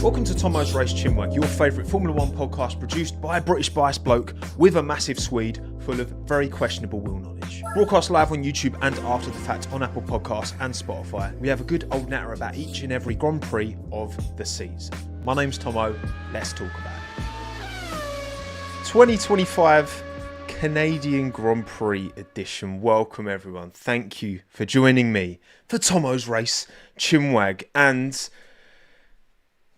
Welcome to TOMMO'S Race CHINWAG, your favourite Formula 1 podcast produced by a British biased bloke with a massive Swede full of very questionable wheel knowledge. Broadcast live on YouTube and after the fact on Apple Podcasts and Spotify. We have a good old natter about each and every Grand Prix of the season. My name's Tommo, let's talk about it. 2025 Canadian Grand Prix edition. Welcome everyone. Thank you for joining me for TOMMO'S Race CHINWAG, and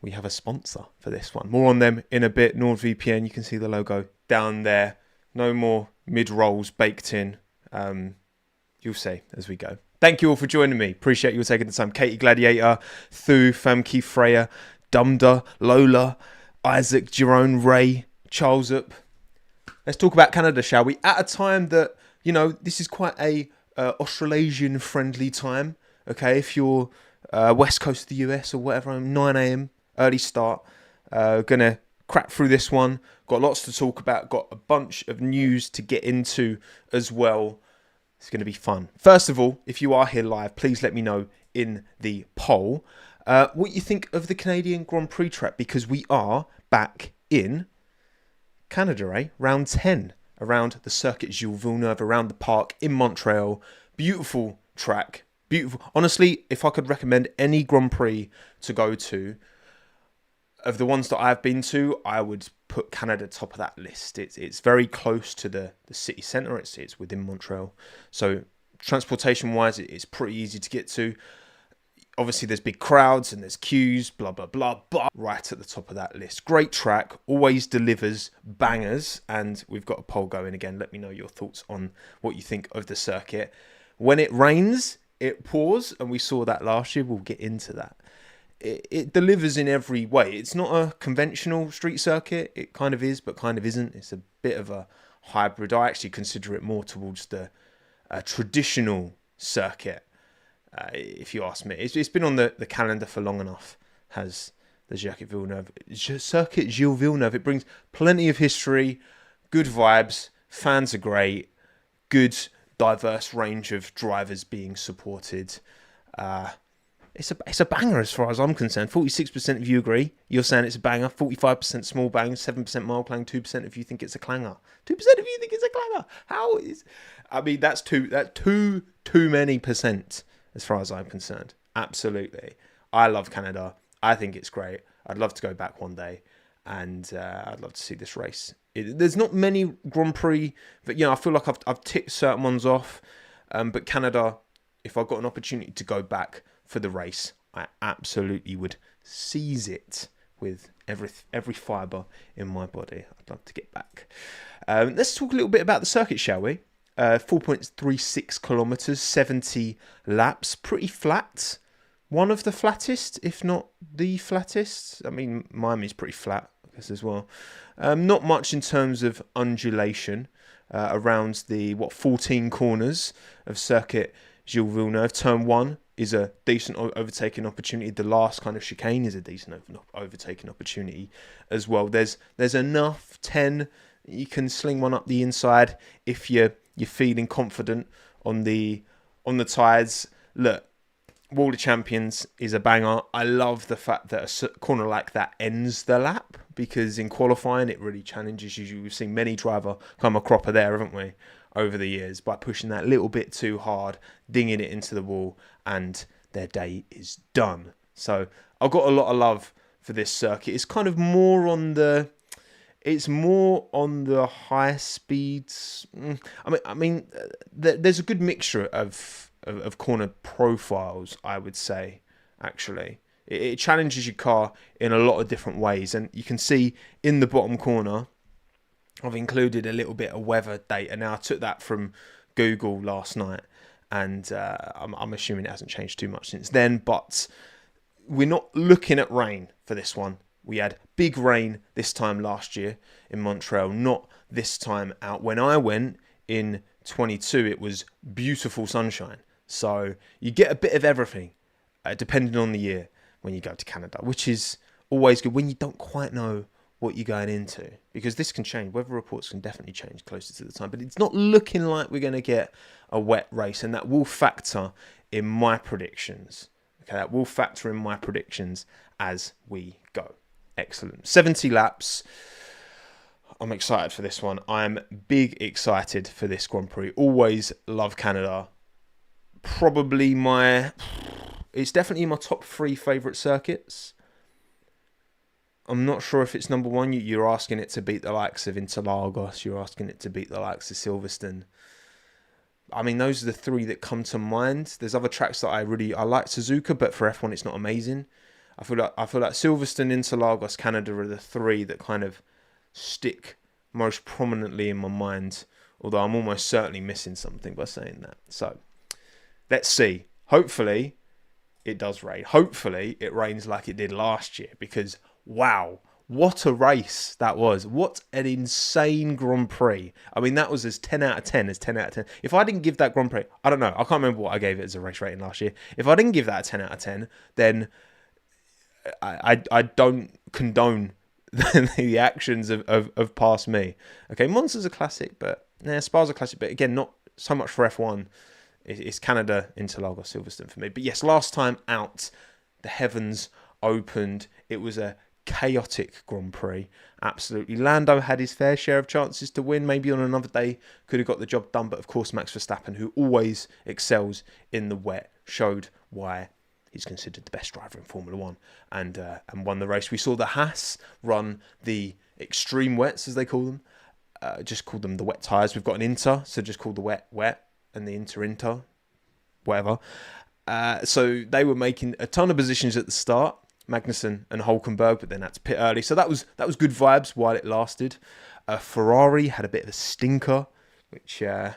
we have a sponsor for this one. More on them in a bit. NordVPN, you can see the logo down there. No more mid-rolls baked in. You'll see as we go. Thank you all for joining me. Appreciate you all taking the time. Katie Gladiator, Thu, Famke Freya, Dumda, Lola, Isaac, Jerome, Ray, Charles Up. Let's talk about Canada, shall we? At a time that, you know, this is quite a Australasian friendly time. Okay, if you're west coast of the US or whatever, 9 a.m. early start. Gonna crack through this one. Got lots to talk about. Got a bunch of news to get into as well. It's going to be fun. First of all, if you are here live, please let me know in the poll what you think of the Canadian Grand Prix track, because we are back in Canada, eh? Round 10 around the Circuit Gilles Villeneuve, around the park in Montreal. Beautiful track. Beautiful. Honestly, if I could recommend any Grand Prix to go to, of the ones that I've been to, I would put Canada top of that list. It's very close to the city centre. It's within Montreal. So transportation-wise, it's pretty easy to get to. Obviously, there's big crowds and there's queues, blah, blah, blah. But right at the top of that list. Great track. Always delivers bangers. And we've got a poll going again. Let me know your thoughts on what you think of the circuit. When it rains, it pours, and we saw that last year. We'll get into that. It delivers in every way. It's not a conventional street circuit. It kind of is, but kind of isn't. It's a bit of a hybrid. I actually consider it more towards the traditional circuit, if you ask me. It's been on the calendar for long enough, has the Circuit Gilles Villeneuve. It brings plenty of history, good vibes, fans are great, good diverse range of drivers being supported. It's a banger as far as I'm concerned. 46% of you agree. You're saying it's a banger. 45% small bang. 7% mild clang. 2% if you think it's a clanger. 2% if you think it's a clanger. How is? I mean, that's too many percent as far as I'm concerned. Absolutely. I love Canada. I think it's great. I'd love to go back one day, and I'd love to see this race. There's not many Grand Prix, but I feel like I've ticked certain ones off. But Canada, if I got an opportunity to go back for the race, I absolutely would seize it with every fibre in my body. I'd love to get back. Let's talk a little bit about the circuit, shall we? 4.36 kilometres, 70 laps, pretty flat. One of the flattest, if not the flattest. I mean, Miami's pretty flat, I guess, as well. Not much in terms of undulation around the 14 corners of Circuit Gilles Villeneuve. Turn 1 is a decent overtaking opportunity. The last kind of chicane is a decent overtaking opportunity as well. There's enough 10. You can sling one up the inside if you're feeling confident on the tyres. Look, Wall of Champions is a banger. I love the fact that a corner like that ends the lap, because in qualifying it really challenges you. We've seen many driver come a cropper there, haven't we, over the years, by pushing that little bit too hard, dinging it into the wall, and their day is done. So I've got a lot of love for this circuit. It's kind of more on the high speeds. I mean, there's a good mixture of corner profiles, I would say. Actually, it challenges your car in a lot of different ways, and you can see in the bottom corner, I've included a little bit of weather data. Now, I took that from Google last night, and I'm assuming it hasn't changed too much since then, but we're not looking at rain for this one. We had big rain this time last year in Montreal, not this time out. When I went in 22, it was beautiful sunshine. So you get a bit of everything, depending on the year, when you go to Canada, which is always good when you don't quite know what you're going into, because this can change. Weather reports can definitely change closer to the time, but it's not looking like we're going to get a wet race, and that will factor in my predictions. Okay, that will factor in my predictions as we go. Excellent. 70 laps. I'm excited for this one. I'm big excited for this Grand Prix. Always love Canada. It's definitely my top 3 favourite circuits. I'm not sure if it's number 1. You're asking it to beat the likes of Interlagos. You're asking it to beat the likes of Silverstone. I mean, those are the 3 that come to mind. There's other tracks that I like Suzuka, but for F1 it's not amazing. I feel like Silverstone, Interlagos, Canada are the 3 that kind of stick most prominently in my mind. Although I'm almost certainly missing something by saying that. So let's see. Hopefully it does rain. Hopefully it rains like it did last year, because wow, what a race that was. What an insane Grand Prix. I mean, that was as 10 out of 10 as 10 out of 10. If I didn't give that Grand Prix, I don't know. I can't remember what I gave it as a race rating last year. If I didn't give that a 10 out of 10, then I don't condone the actions of past me. Okay, Monza's a classic, but Spa's a classic, but again, not so much for F1. It's Canada, Interlagos, Silverstone for me. But yes, last time out, the heavens opened. It was a chaotic Grand Prix. Absolutely. Lando had his fair share of chances to win. Maybe on another day could have got the job done. But of course, Max Verstappen, who always excels in the wet, showed why he's considered the best driver in Formula 1 and won the race. We saw the Haas run the extreme wets, as they call them. Just call them the wet tyres. We've got an Inter, so just called the wet, and the Inter, whatever. So they were making a ton of positions at the start, Magnussen and Hulkenberg, but then had to pit early. So that was good vibes while it lasted. Ferrari had a bit of a stinker, which you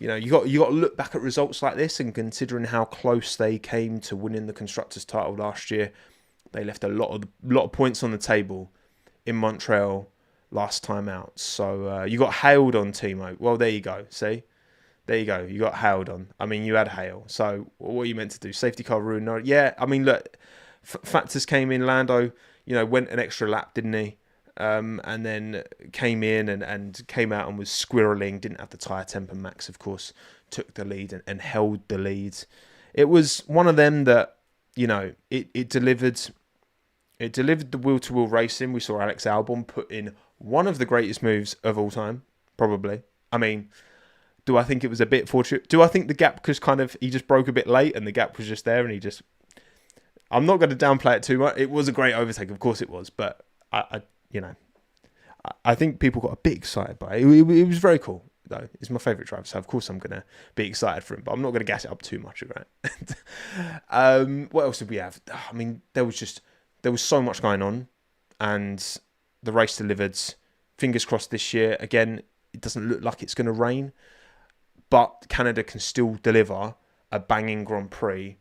got to look back at results like this, and considering how close they came to winning the Constructors title last year, they left a lot of points on the table in Montreal last time out. So you got hailed on, Timo. Well, there you go. See. There you go. You got hailed on. I mean, you had hail. So what are you meant to do? Safety car ruined. No. Yeah. I mean, look, factors came in. Lando, went an extra lap, didn't he? And then came in and came out and was squirreling. Didn't have the tyre temper. Max, of course, took the lead and held the lead. It was one of them that, it delivered. It delivered the wheel-to-wheel racing. We saw Alex Albon put in one of the greatest moves of all time, probably. I mean, do I think it was a bit fortunate? Do I think the gap was he just broke a bit late and the gap was just there and I'm not going to downplay it too much. It was a great overtake, of course it was, but I think people got a bit excited by it. It was very cool, though. It's my favourite driver, so of course I'm going to be excited for him, but I'm not going to gas it up too much, right? What else did we have? I mean, there was so much going on, and the race delivered. Fingers crossed this year. Again, it doesn't look like it's going to rain, but Canada can still deliver a banging Grand Prix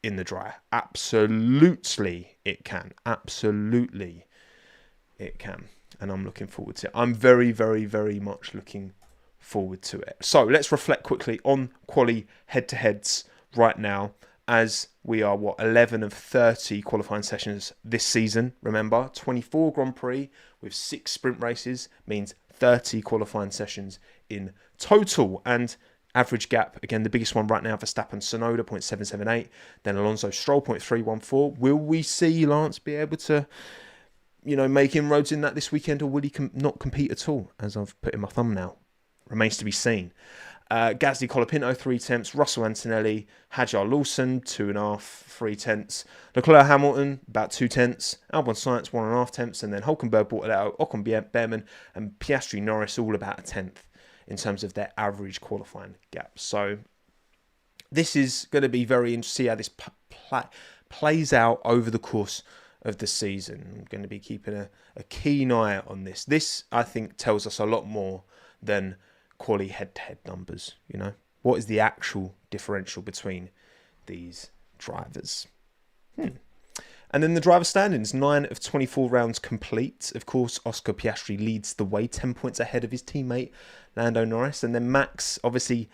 in the dry. Absolutely, it can. Absolutely, it can. And I'm looking forward to it. I'm very, very, very much looking forward to it. So let's reflect quickly on quali head-to-heads right now, as we are, 11 of 30 qualifying sessions this season. Remember, 24 Grand Prix with 6 sprint races means 30 qualifying sessions in total. And average gap, again, the biggest one right now, Verstappen Tsunoda, 0.778. Then Alonso Stroll, 0.314. Will we see Lance be able to, make inroads in that this weekend, or will he not compete at all, as I've put in my thumbnail? Remains to be seen. Gasly Colapinto, 0.3. Russell Antonelli, Hajar Lawson, 2.5, 0.3. Leclerc Hamilton, about 0.2. Albon Sainz, 1.5. And then Hulkenberg, Bortoletto, Ocon Behrman, and Piastri Norris, all about a 10th in terms of their average qualifying gap. So this is going to be very interesting to see how this plays out over the course of the season. I'm going to be keeping a keen eye on this. This, I think, tells us a lot more than quali head-to-head numbers. What is the actual differential between these drivers? And then the driver standings, 9 of 24 rounds complete. Of course, Oscar Piastri leads the way, 10 points ahead of his teammate Lando Norris. And then Max, obviously,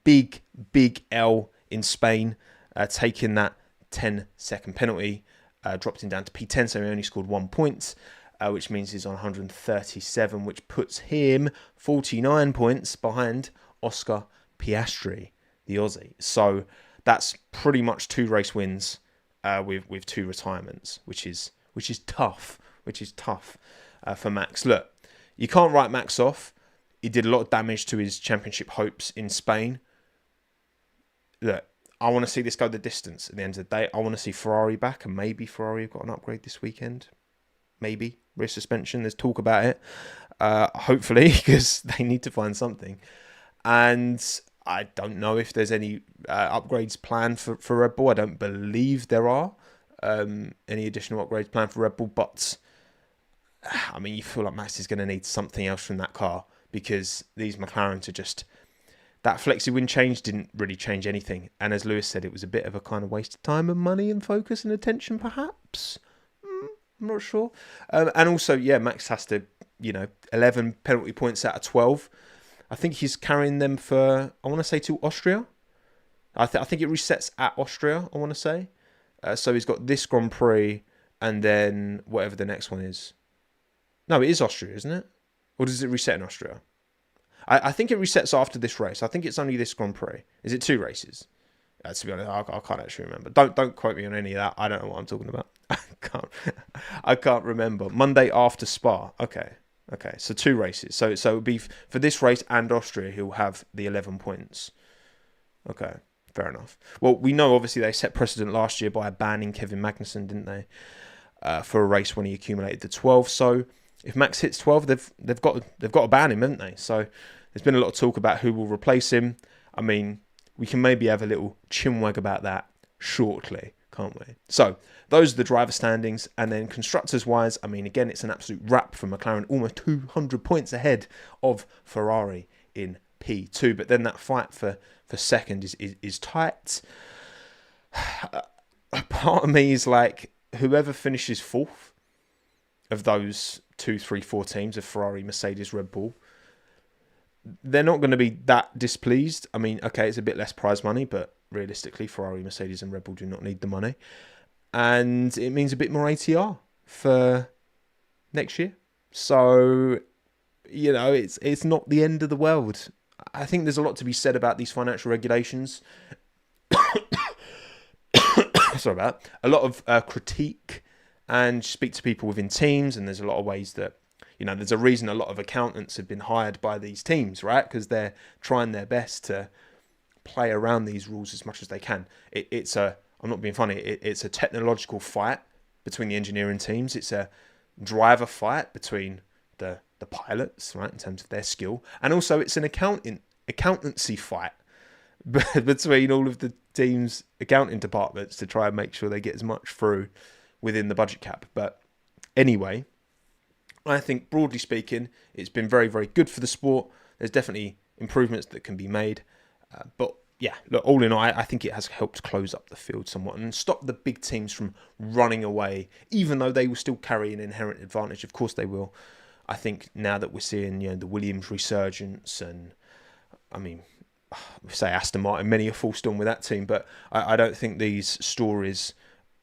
big L in Spain, taking that 10-second penalty, dropped him down to P10, so he only scored 1 point. Which means he's on 137, which puts him 49 points behind Oscar Piastri, the Aussie. So that's pretty much 2 race wins with 2 retirements, which is tough which is tough for Max. Look, you can't write Max off. He did a lot of damage to his championship hopes in Spain. Look, I want to see this go the distance at the end of the day. I want to see Ferrari back, and maybe Ferrari have got an upgrade this weekend. Maybe. Rear suspension, there's talk about it. Hopefully, because they need to find something. And I don't know if there's any upgrades planned for Red Bull. I don't believe there are any additional upgrades planned for Red Bull. But, I mean, you feel like Max is going to need something else from that car, because these McLarens are just... That flexi wing change didn't really change anything. And as Lewis said, it was a bit of a kind of waste of time and money and focus and attention, perhaps. I'm not sure. And also, yeah, Max has to, 11 penalty points out of 12. I think he's carrying them for, I want to say, to Austria. I think it resets at Austria, I want to say. So he's got this Grand Prix and then whatever the next one is. No, it is Austria, isn't it? Or does it reset in Austria? I think it resets after this race. I think it's only this Grand Prix. Is it 2 races? To be honest, I can't actually remember. Don't quote me on any of that. I don't know what I'm talking about. I can't remember. Monday after Spa. Okay. So 2 races. So it would be for this race and Austria, he'll have the 11 points. Okay, fair enough. Well, we know obviously they set precedent last year by banning Kevin Magnussen, didn't they? For a race when he accumulated the 12. So if Max hits 12, they've got to ban him, haven't they? So there's been a lot of talk about who will replace him. I mean, we can maybe have a little chinwag about that shortly, can't we? So those are the driver standings. And then constructors wise, I mean, again, it's an absolute wrap for McLaren, almost 200 points ahead of Ferrari in P2. But then that fight for second is tight. A part of me is like, whoever finishes 4th of those 2, 3, 4 teams of Ferrari, Mercedes, Red Bull, they're not going to be that displeased. I mean, okay, it's a bit less prize money, but realistically, Ferrari, Mercedes and Red Bull do not need the money. And it means a bit more ATR for next year. So, it's not the end of the world. I think there's a lot to be said about these financial regulations. Sorry about that. A lot of critique, and speak to people within teams, and there's a lot of ways that, there's a reason a lot of accountants have been hired by these teams, right? Because they're trying their best to play around these rules as much as they can. I'm not being funny, it's a technological fight between the engineering teams. It's a driver fight between the pilots, right, in terms of their skill. And also it's an accountancy fight between all of the teams' accounting departments to try and make sure they get as much through within the budget cap. But anyway, I think broadly speaking, it's been very, very good for the sport. There's definitely improvements that can be made. But yeah, look, all in all, I think it has helped close up the field somewhat and stop the big teams from running away, even though they will still carry an inherent advantage. Of course they will. I think now that we're seeing, the Williams resurgence, and I mean, say Aston Martin, many a full storm with that team, but I don't think these stories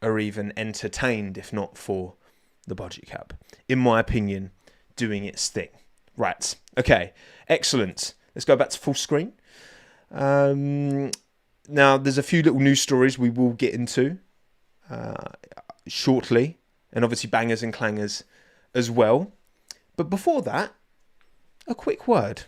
are even entertained if not for the budget cap, in my opinion, doing its thing. Right, okay, excellent. Let's go back to full screen. Now, there's a few little news stories we will get into shortly, and obviously bangers and clangers as well. But before that, a quick word.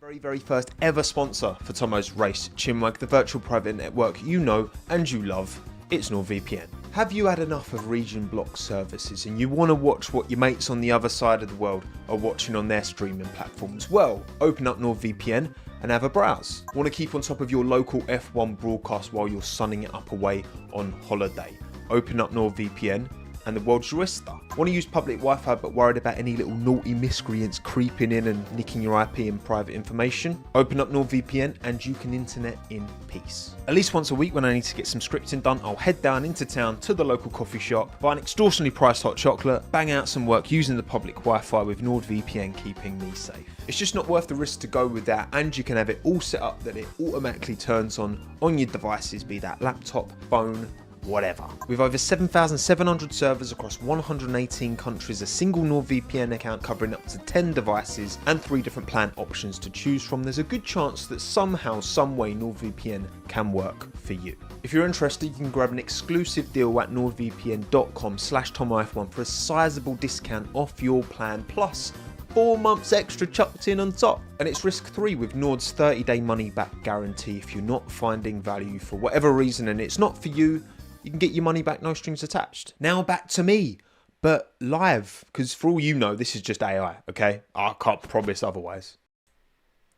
The very, very first ever sponsor for TOMMO'S race, CHINWAG, the virtual private network you know and you love. It's NordVPN. Have you had enough of region block services and you want to watch what your mates on the other side of the world are watching on their streaming platforms? Well, open up NordVPN and have a browse. Want to keep on top of your local F1 broadcast while you're sunning it up away on holiday? Open up NordVPN and the world's your oyster. Want to use public Wi-Fi but worried about any little naughty miscreants creeping in and nicking your IP and private information? Open up NordVPN and you can internet in peace. At least once a week when I need to get some scripting done, I'll head down into town to the local coffee shop, buy an extortionately priced hot chocolate, bang out some work using the public Wi-Fi with NordVPN keeping me safe. It's just not worth the risk to go with that, and you can have it all set up that it automatically turns on your devices, be that laptop, phone, whatever. With over 7,700 servers across 118 countries, a single NordVPN account covering up to 10 devices and 3 different plan options to choose from, there's a good chance that somehow, someway NordVPN can work for you. If you're interested, you can grab an exclusive deal at nordvpn.com/TommoF1 for a sizable discount off your plan, plus 4 months extra chucked in on top. And it's risk-free with Nord's 30-day money-back guarantee. If you're not finding value for whatever reason and it's not for you, you can get your money back, no strings attached. Now back to me, but live, because for all you know, this is just AI, okay? I can't promise otherwise.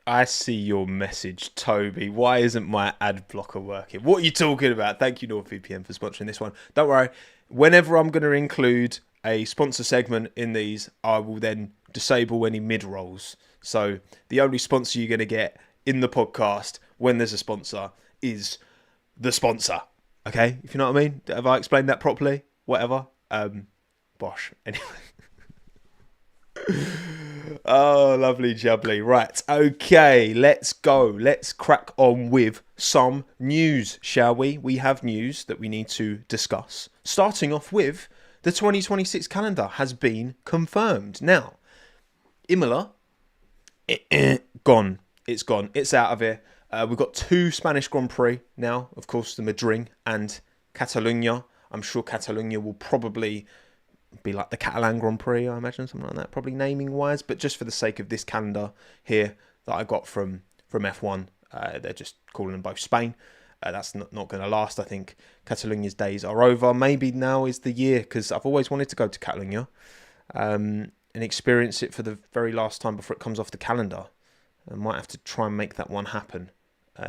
I see your message, Toby. Why isn't my ad blocker working? What are you talking about? Thank you, NordVPN, for sponsoring this one. Don't worry. Whenever I'm going to include a sponsor segment in these, I will then disable any mid-rolls. So the only sponsor you're going to get in the podcast when there's a sponsor is the sponsor. Okay? If you know what I mean? Have I explained that properly? Whatever. Bosh. Anyway. Oh, lovely jubbly. Right, okay, let's go. Let's crack on with some news, shall we? We have news that we need to discuss. Starting off with the 2026 calendar has been confirmed. Now, Imola, gone. It's gone. It's out of here. We've got 2 Spanish Grand Prix now, of course, the Madrid and Catalonia. I'm sure Catalonia will probably be like the Catalan Grand Prix, I imagine, something like that, probably naming wise, but just for the sake of this calendar here that I got from F1, they're just calling them both Spain. That's not going to last. I think Catalonia's days are over. Maybe now is the year, because I've always wanted to go to Catalonia and experience it for the very last time before it comes off the calendar. I might have to try and make that one happen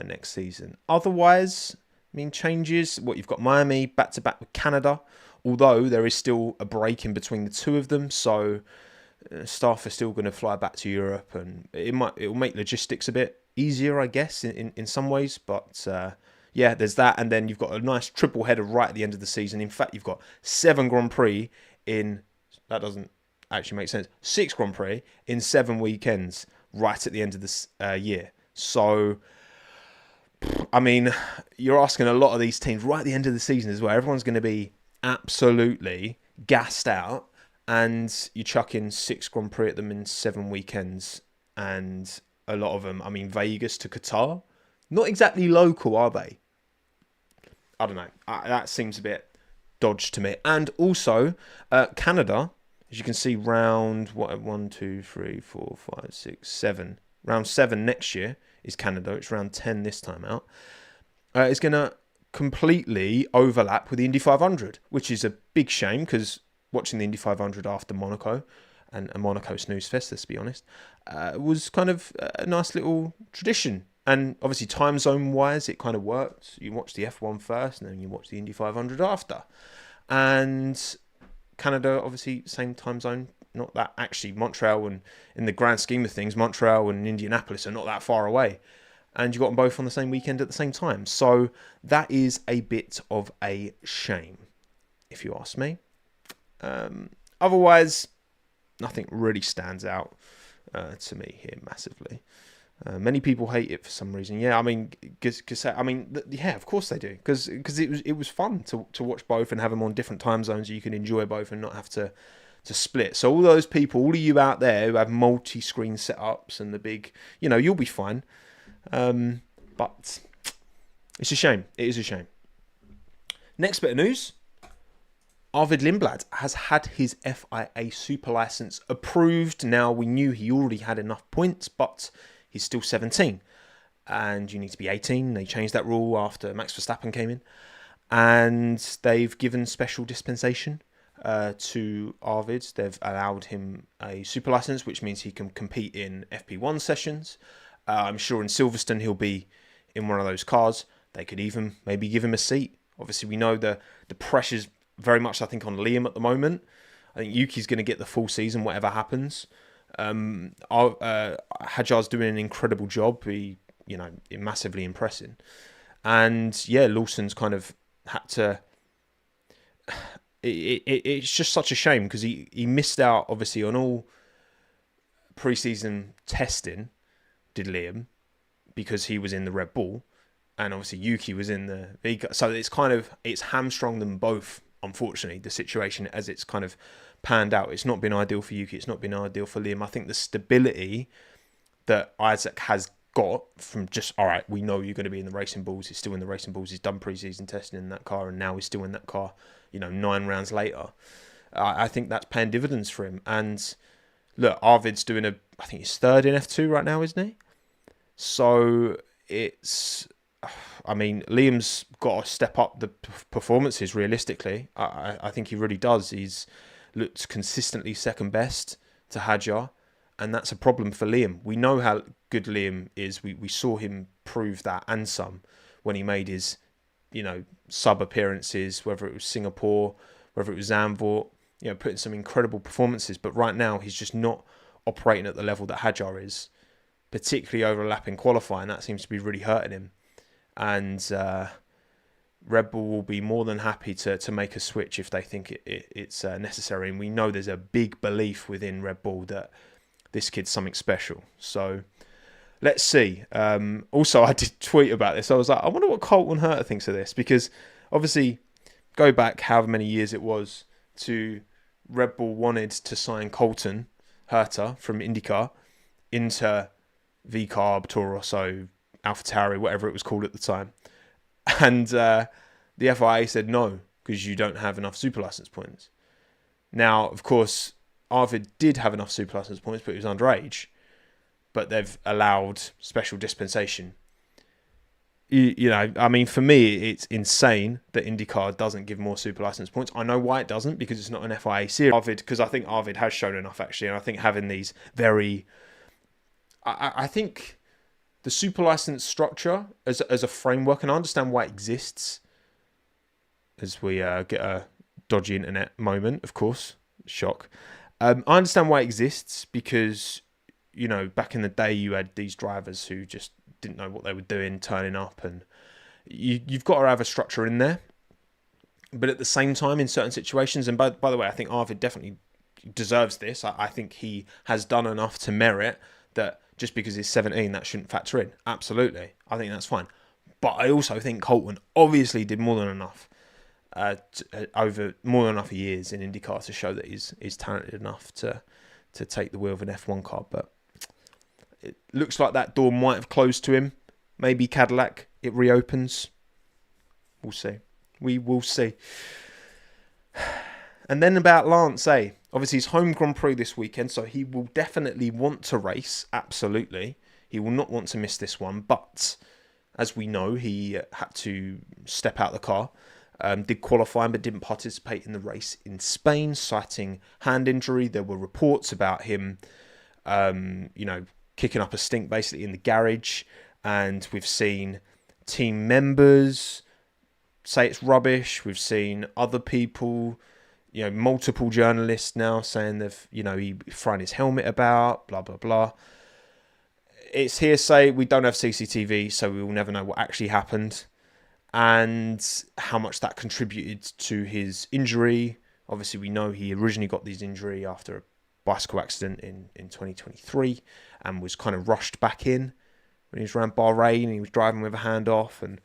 next season. Otherwise, I mean, changes. What you've got Miami back-to-back with Canada, although there is still a break in between the two of them, so staff are still going to fly back to Europe, and it will make logistics a bit easier, I guess, in some ways. But yeah, there's that, and then you've got a nice triple header right at the end of the season. In fact, you've got 7 Grand Prix in, that doesn't actually make sense, 6 Grand Prix in 7 weekends right at the end of this year. So, I mean, you're asking a lot of these teams right at the end of the season as well. Everyone's going to be absolutely gassed out, and you chuck in 6 Grand Prix at them in 7 weekends, and a lot of them, I mean, Vegas to Qatar, not exactly local, are they? I don't know. That seems a bit dodged to me. And also, Canada, as you can see, round 1, 2, 3, 4, 5, 6, 7. Round 7 next year is Canada. It's round 10 this time out. It's going to completely overlap with the Indy 500, which is a big shame, because watching the Indy 500 after Monaco and a Monaco snooze fest, let's be honest, was kind of a nice little tradition. And obviously time zone wise, it kind of worked. You watch the F1 first, and then you watch the Indy 500 after. And Canada, obviously, same time zone. Not that actually, Montreal, and in the grand scheme of things, Montreal and Indianapolis are not that far away. And you got them both on the same weekend at the same time. So that is a bit of a shame, if you ask me. Otherwise, nothing really stands out to me here massively. Many people hate it for some reason. Yeah, I mean, yeah, of course they do, because it was fun to watch both and have them on different time zones so you can enjoy both and not have to split. So all those people, all of you out there who have multi-screen setups and the big, you'll be fine. But it's a shame. It is a shame. Next bit of news. Arvid Lindblad has had his FIA super license approved. Now, we knew he already had enough points, but he's still 17. And you need to be 18. They changed that rule after Max Verstappen came in. And they've given special dispensation to Arvid. They've allowed him a super license, which means he can compete in FP1 sessions. I'm sure in Silverstone he'll be in one of those cars. They could even maybe give him a seat. Obviously, we know the pressure's very much, I think, on Liam at the moment. I think Yuki's going to get the full season, whatever happens. Hajar's doing an incredible job. He, massively impressing. And yeah, Lawson's kind of had to. It's just such a shame, because he missed out, obviously, on all pre-season testing, did Liam, because he was in the Red Bull, and obviously Yuki was in the Vika. So it's hamstrung them both, unfortunately, the situation as it's kind of panned out. It's not been ideal for Yuki, it's not been ideal for Liam. I think the stability that Isaac has got from just, all right, we know you're going to be in the Racing Bulls, he's still in the Racing Bulls, he's done pre-season testing in that car, and now he's still in that car, 9 rounds later. I think that's paying dividends for him. And look, Arvid's doing I think he's third in F2 right now, isn't he? So Liam's got to step up the performances realistically. I think he really does. He's looked consistently second best to Hadjar, and that's a problem for Liam. We know how good Liam is. We saw him prove that and some when he made his, sub appearances, whether it was Singapore, whether it was Zandvoort, putting some incredible performances. But right now, he's just not operating at the level that Hadjar is, particularly over a lap in qualifying. That seems to be really hurting him. And Red Bull will be more than happy to make a switch if they think it's necessary. And we know there's a big belief within Red Bull that this kid's something special. So let's see. Also, I did tweet about this. I was like, I wonder what Colton Herta thinks of this, because obviously, go back however many years it was to Red Bull wanted to sign Colton Herta from IndyCar into V-Carb, Toro Rosso, AlphaTauri, whatever it was called at the time. And the FIA said no, because you don't have enough super license points. Now, of course, Arvid did have enough super license points, but he was underage. But they've allowed special dispensation. For me, it's insane that IndyCar doesn't give more super license points. I know why it doesn't, because it's not an FIA series. Because I think Arvid has shown enough, actually. And I think having these I think the super license structure as a framework, and I understand why it exists, as we get a dodgy internet moment, of course, shock. I understand why it exists, because, back in the day you had these drivers who just didn't know what they were doing, turning up, and you've got to have a structure in there. But at the same time, in certain situations, and by the way, I think Arvid definitely deserves this. I think he has done enough to merit that. Just because he's 17, that shouldn't factor in. Absolutely. I think that's fine. But I also think Colton obviously did more than enough over more than enough years in IndyCar to show that he's talented enough to take the wheel of an F1 car. But it looks like that door might have closed to him. Maybe Cadillac, it reopens. We'll see. We will see. And then about Lance, obviously his home Grand Prix this weekend, so he will definitely want to race, absolutely. He will not want to miss this one, but as we know, he had to step out of the car, did qualifying but didn't participate in the race in Spain, citing hand injury. There were reports about him, kicking up a stink basically in the garage, and we've seen team members say it's rubbish. We've seen other people, multiple journalists now saying he thrown his helmet about, blah, blah, blah. It's hearsay. We don't have CCTV, so we will never know what actually happened and how much that contributed to his injury. Obviously, we know he originally got this injury after a bicycle accident in 2023 and was kind of rushed back in when he was around Bahrain and he was driving with a hand off, and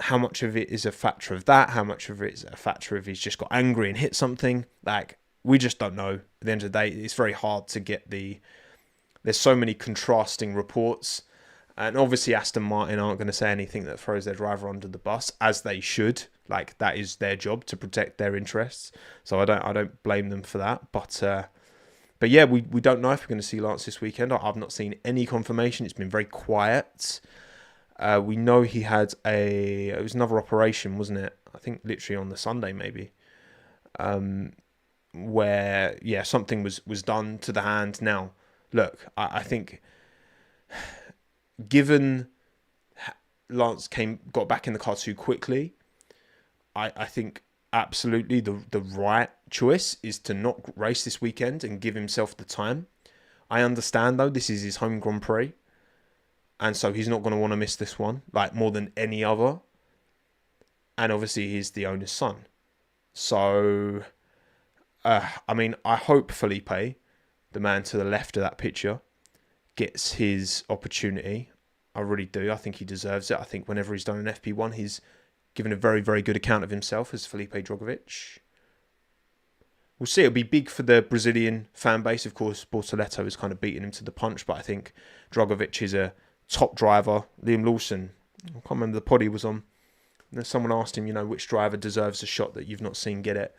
how much of it is a factor of that? How much of it is a factor of he's just got angry and hit something? We just don't know. At the end of the day, it's very hard to get there's so many contrasting reports. And obviously Aston Martin aren't going to say anything that throws their driver under the bus, as they should. That is their job, to protect their interests. So I don't blame them for that. But yeah, we don't know if we're going to see Lance this weekend. I've not seen any confirmation. It's been very quiet. We know he had it was another operation, wasn't it? I think literally on the Sunday maybe, where something was done to the hand. Now, look, I think given Lance got back in the car too quickly, I think absolutely the right choice is to not race this weekend and give himself the time. I understand though, this is his home Grand Prix. And so he's not going to want to miss this one, more than any other. And obviously he's the owner's son. So, I hope Felipe, the man to the left of that picture, gets his opportunity. I really do. I think he deserves it. I think whenever he's done an FP1, he's given a very, very good account of himself as Felipe Drogovic. We'll see. It'll be big for the Brazilian fan base. Of course, Bortoleto is kind of beating him to the punch, but I think Drogovic is a top driver. Liam Lawson, I can't remember the pod he was on. And someone asked him, which driver deserves a shot that you've not seen get it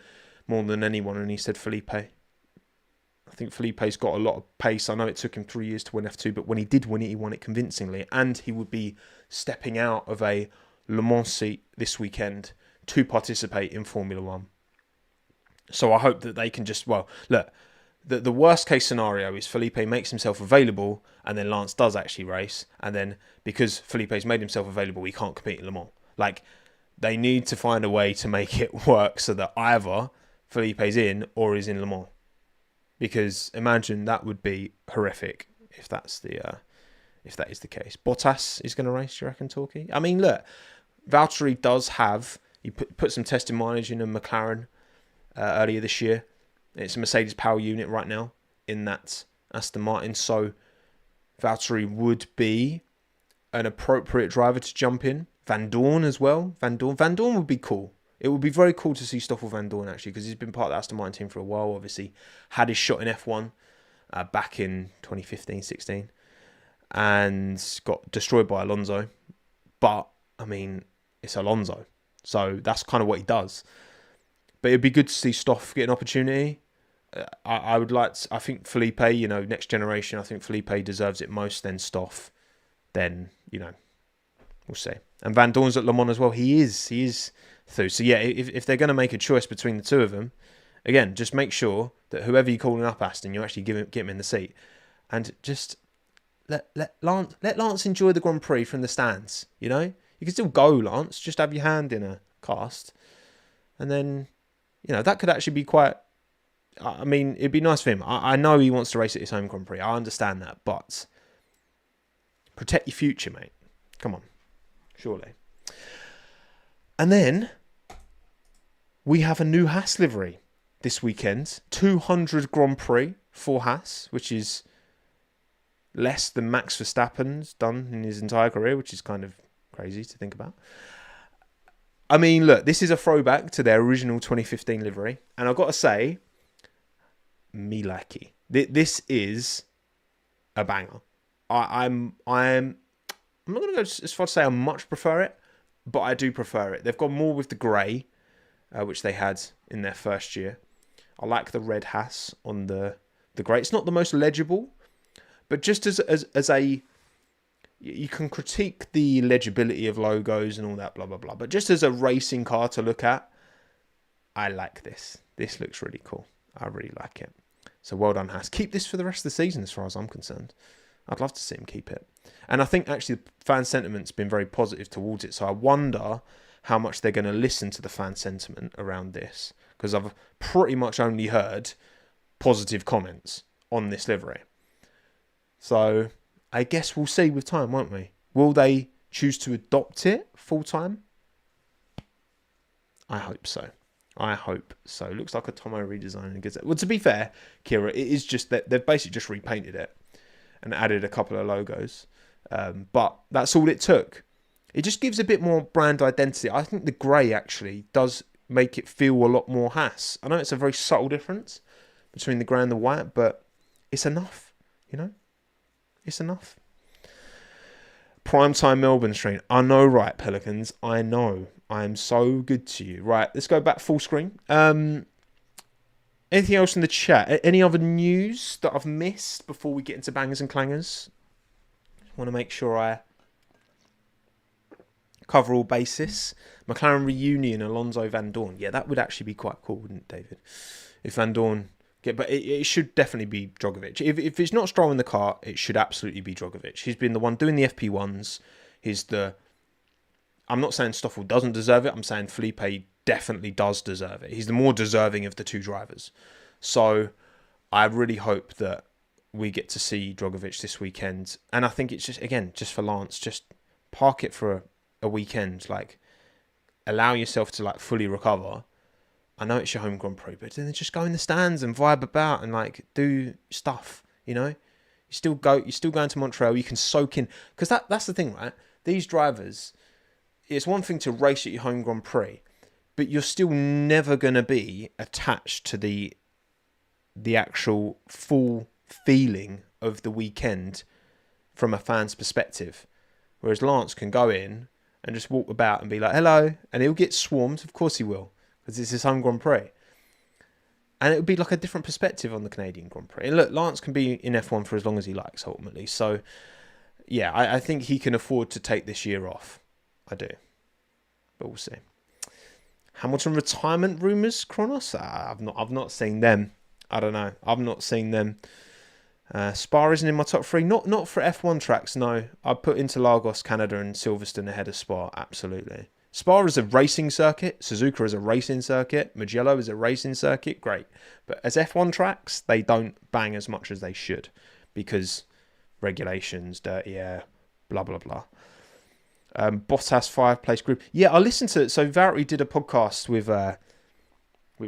more than anyone, and he said Felipe. I think Felipe's got a lot of pace. I know it took him 3 years to win F2, but when he did win it, he won it convincingly, and he would be stepping out of a Le Mans seat this weekend to participate in Formula One. So I hope that they can just, look, the worst case scenario is Felipe makes himself available and then Lance does actually race. And then because Felipe's made himself available, he can't compete in Le Mans. Like, they need to find a way to make it work so that either Felipe's in or is in Le Mans. Because imagine that would be horrific if that is the case. Bottas is going to race, you reckon, Torquay? I mean, look, Valtteri does have, he put some testing mileage in a McLaren earlier this year. It's a Mercedes power unit right now in that Aston Martin, so Valtteri would be an appropriate driver to jump in. Van Dorn as well. Van Dorn would be cool. It would be very cool to see Stoffel Van Dorn actually, because he's been part of the Aston Martin team for a while. Obviously, had his shot in F1 back in 2015-16 and got destroyed by Alonso. But I mean, it's Alonso, so that's kind of what he does. But it'd be good to see Stoff get an opportunity. I would like to, I think Felipe, next generation, I think Felipe deserves it most, then Stoff. Then, we'll see. And Van Dorn's at Le Mans as well. He is through. So yeah, if they're going to make a choice between the two of them, again, just make sure that whoever you're calling up, Aston, you actually get him in the seat. And just let Lance enjoy the Grand Prix from the stands, You can still go, Lance. Just have your hand in a cast. And then... that could actually be quite... I mean, it'd be nice for him. I know he wants to race at his home Grand Prix. I understand that. But protect your future, mate. Come on. Surely. And then we have a new Haas livery this weekend. 200 Grand Prix for Haas, which is less than Max Verstappen's done in his entire career, which is kind of crazy to think about. I mean, look, this is a throwback to their original 2015 livery. And I've got to say, me lucky. This is a banger. I'm not going to go as far to say I much prefer it, but I do prefer it. They've gone more with the grey, which they had in their first year. I like the red Haas on the grey. It's not the most legible, but just as a... You can critique the legibility of logos and all that, blah, blah, blah. But just as a racing car to look at, I like this. This looks really cool. I really like it. So well done, Haas. Keep this for the rest of the season as far as I'm concerned. I'd love to see him keep it. And I think actually the fan sentiment's been very positive towards it. So I wonder how much they're going to listen to the fan sentiment around this. Because I've pretty much only heard positive comments on this livery. So... I guess we'll see with time, won't we? Will they choose to adopt it full time? I hope so. Looks like a Tommo redesign. Well, to be fair, Kira, it is just that they've basically just repainted it and added a couple of logos. But that's all it took. It just gives a bit more brand identity. I think the grey actually does make it feel a lot more Haas. I know it's a very subtle difference between the grey and the white, but it's enough, It's enough. Primetime Melbourne Street. I know, right, Pelicans. I know. I am so good to you. Right, let's go back full screen. Anything else in the chat? Any other news that I've missed before we get into bangers and clangers? I want to make sure I cover all bases. McLaren reunion, Alonso Van Dorn. Yeah, that would actually be quite cool, wouldn't it, David? If Van Dorn... But it should definitely be Drogovic. If it's not Stroll in the car, it should absolutely be Drogovic. He's been the one doing the FP1s. I'm not saying Stoffel doesn't deserve it. I'm saying Felipe definitely does deserve it. He's the more deserving of the two drivers. So I really hope that we get to see Drogovic this weekend. And I think it's just for Lance, just park it for a weekend. Like, allow yourself to fully recover. I know it's your home Grand Prix, but then just go in the stands and vibe about and do stuff, You You're still going to Montreal. You can soak in, because that's the thing, right? These drivers, it's one thing to race at your home Grand Prix, but you're still never going to be attached to the actual full feeling of the weekend from a fan's perspective. Whereas Lance can go in and just walk about and be like, hello, and he'll get swarmed. Of course he will, because it's his home Grand Prix. And it would be like a different perspective on the Canadian Grand Prix. And look, Lance can be in F1 for as long as he likes, ultimately. So, yeah, I think he can afford to take this year off. I do. But we'll see. Hamilton retirement rumours, Kronos? I've not seen them. I don't know. I've not seen them. Spa isn't in my top 3. Not for F1 tracks, no. I'd put Interlagos, Canada and Silverstone ahead of Spa, absolutely. Spa is a racing circuit. Suzuka is a racing circuit. Mugello is a racing circuit. Great. But as F1 tracks, they don't bang as much as they should because regulations, dirty air, blah, blah, blah. Bottas 5-place group. Yeah, I listened to it. So Valtteri did a podcast with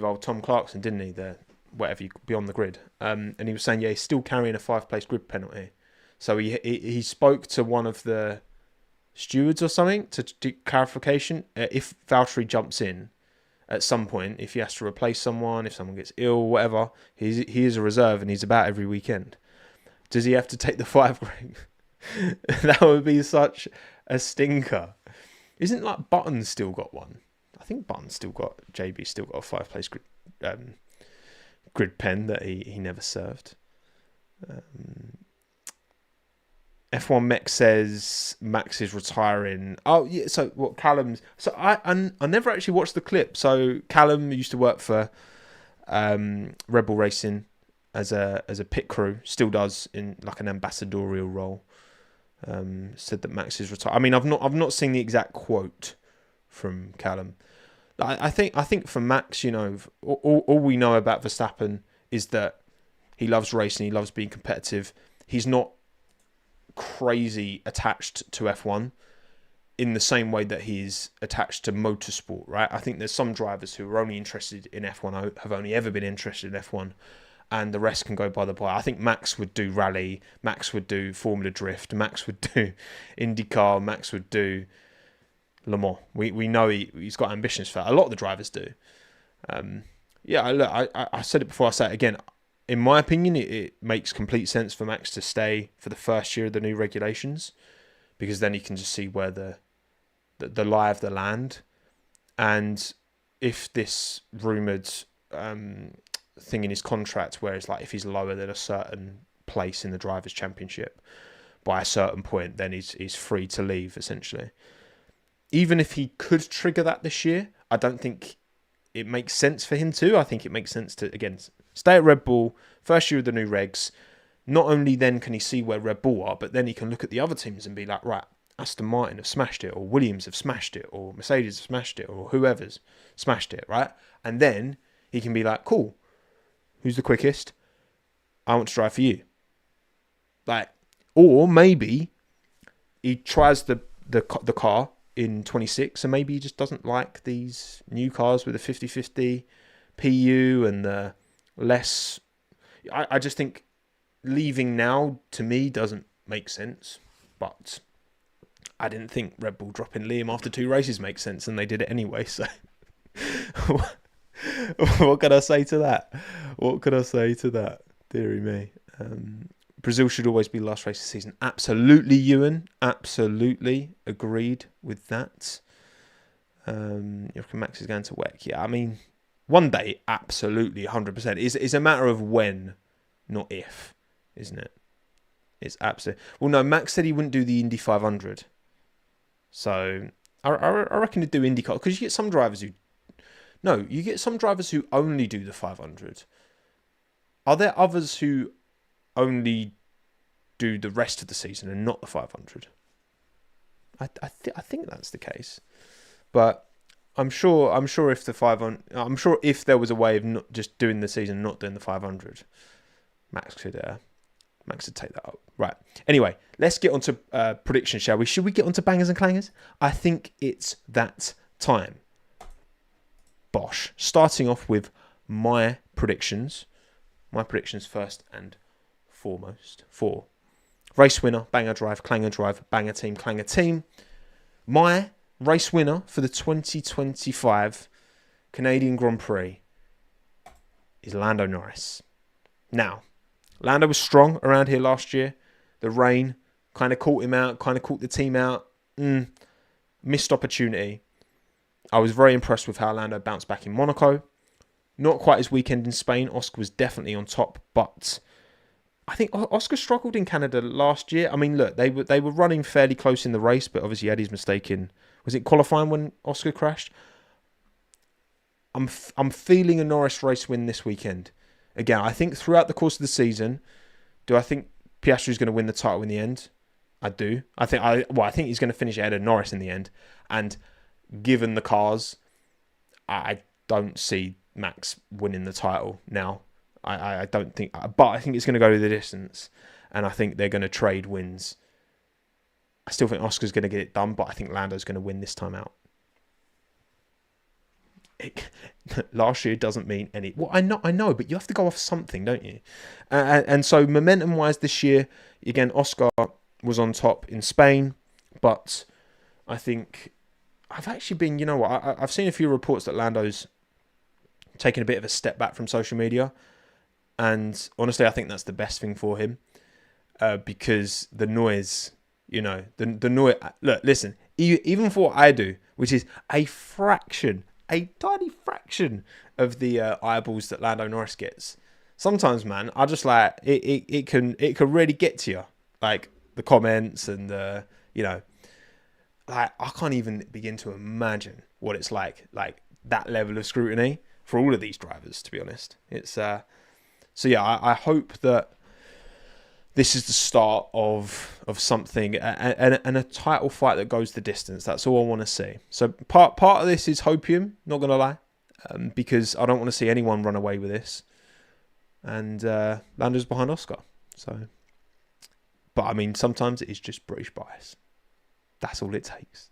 old Tom Clarkson, didn't he? The whatever, Beyond the Grid. And he was saying, yeah, he's still carrying a 5-place grid penalty. So he spoke to one of the stewards or something to do clarification. If Valtteri jumps in at some point, if he has to replace someone, if someone gets ill, whatever, he is a reserve and he's about every weekend. Does he have to take the 5 group? That would be such a stinker. Isn't like Button still got one? I think Button's still got, JB still got a 5-place grid pen that he never served. F1 Mech says Max is retiring. Oh yeah, so what Callum's? So I never actually watched the clip. So Callum used to work for Red Bull Racing as a pit crew, still does in like an ambassadorial role. Said that Max is retiring. I mean, I've not seen the exact quote from Callum. I think for Max, you know, all we know about Verstappen is that he loves racing, he loves being competitive. He's not crazy attached to F1 in the same way that he's attached to motorsport, right? I think there's some drivers who are only interested in F1, have only ever been interested in F1, and the rest can go by the by. I think Max would do rally, Max would do Formula Drift, Max would do IndyCar, Max would do Le Mans. We know he's got ambitions for that. A lot of the drivers do. Yeah, look, I said it before, I say it again. In my opinion, it makes complete sense for Max to stay for the first year of the new regulations, because then he can just see where the lie of the land. And if this rumoured thing in his contract where it's like if he's lower than a certain place in the Drivers' Championship by a certain point, then he's free to leave, essentially. Even if he could trigger that this year, I don't think it makes sense for him to. I think it makes sense to, again, stay at Red Bull, first year of the new regs. Not only then can he see where Red Bull are, but then he can look at the other teams and be like, right, Aston Martin have smashed it, or Williams have smashed it, or Mercedes have smashed it, or whoever's smashed it, right? And then he can be like, cool, who's the quickest? I want to drive for you. Like, or maybe he tries the car in 26, and maybe he just doesn't like these new cars with the 50-50 PU and the less. I just think leaving now to me doesn't make sense, but I didn't think Red Bull dropping Liam after 2 races makes sense, and they did it anyway. So what can I say to that? What can I say to that? Deary me. Brazil should always be the last race of the season. Absolutely, Ewan. Absolutely agreed with that. You reckon Max is going to WEC? Yeah, I mean, one day, absolutely, 100%. It's a matter of when, not if, isn't it? It's absolutely. Well, no, Max said he wouldn't do the Indy 500. So I reckon he'd do IndyCar, because you get some drivers who. No, you get some drivers who only do the 500. Are there others who only do the rest of the season and not the 500? I think that's the case, but I'm sure if the 500, I'm sure if there was a way of not just doing the season, not doing the 500, Max could take that up. Right. Anyway, let's get on to predictions, shall we? Should we get on to bangers and clangers? I think it's that time. Bosh. Starting off with my predictions. My predictions first and foremost for Race winner, banger drive, banger team, clanger team. My race winner for the 2025 Canadian Grand Prix is Lando Norris. Now, Lando was strong around here last year. The rain kind of caught him out, kind of caught the team out. Missed opportunity. I was very impressed with how Lando bounced back in Monaco. Not quite his weekend in Spain. Oscar was definitely on top, but I think Oscar struggled in Canada last year. I mean, look, they were running fairly close in the race, but obviously he had his mistake in, was it qualifying when Oscar crashed? I'm feeling a Norris race win this weekend. Again, I think throughout the course of the season, do I think Piastri is going to win the title in the end? I do. I think he's going to finish ahead of Norris in the end. And given the cars, I don't see Max winning the title now. I don't think, but I think it's going to go to the distance, and I think they're going to trade wins. I still think Oscar's going to get it done, but I think Lando's going to win this time out. Last year doesn't mean any. Well, I know, but you have to go off something, don't you? And so momentum-wise this year, again, Oscar was on top in Spain, but I think I've actually been, you know what, I've seen a few reports that Lando's taken a bit of a step back from social media. And honestly, I think that's the best thing for him, because the noise, you know, the noise. Look, listen, even for what I do, which is a tiny fraction of the eyeballs that Lando Norris gets. Sometimes, man, I just like it can really get to you, like the comments and you know, like I can't even begin to imagine what it's like that level of scrutiny for all of these drivers. To be honest, it's so yeah, I hope that this is the start of something and a title fight that goes the distance. That's all I want to see. So part of this is hopium, not going to lie, because I don't want to see anyone run away with this. And Lando's behind Oscar. So, but I mean, sometimes it is just British bias. That's all it takes.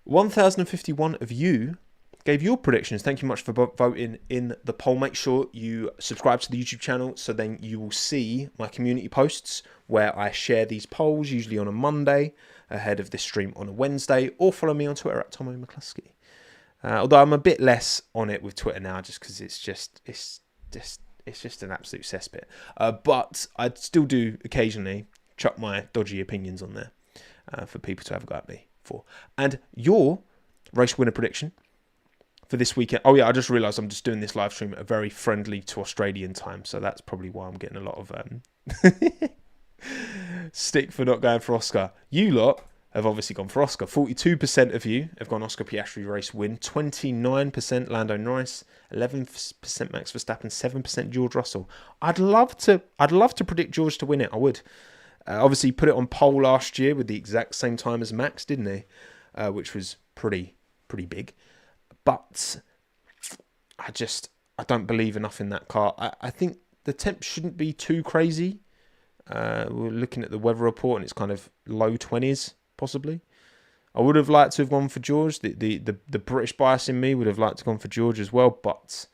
1,051 of you gave your predictions. Thank you much for voting in the poll. Make sure you subscribe to the YouTube channel so then you will see my community posts where I share these polls, usually on a Monday, ahead of this stream on a Wednesday, or follow me on Twitter at TOMMO'S. Although I'm a bit less on it with Twitter now, just because it's just an absolute cesspit. But I still do occasionally chuck my dodgy opinions on there for people to have a go at me for. And your race winner prediction for this weekend. Oh yeah, I just realised I'm just doing this live stream at a very friendly to Australian time, so that's probably why I'm getting a lot of stick for not going for Oscar. You lot have obviously gone for Oscar. 42% of you have gone Oscar Piastri race win. 29% Lando Norris. 11% Max Verstappen. 7% George Russell. I'd love to predict George to win it. I would. Obviously, he put it on pole last year with the exact same time as Max, didn't he? Which was pretty big. But I don't believe enough in that car. I think the temp shouldn't be too crazy. We're looking at the weather report and it's kind of low 20s, possibly. I would have liked to have gone for George. The British bias in me would have liked to have gone for George as well, but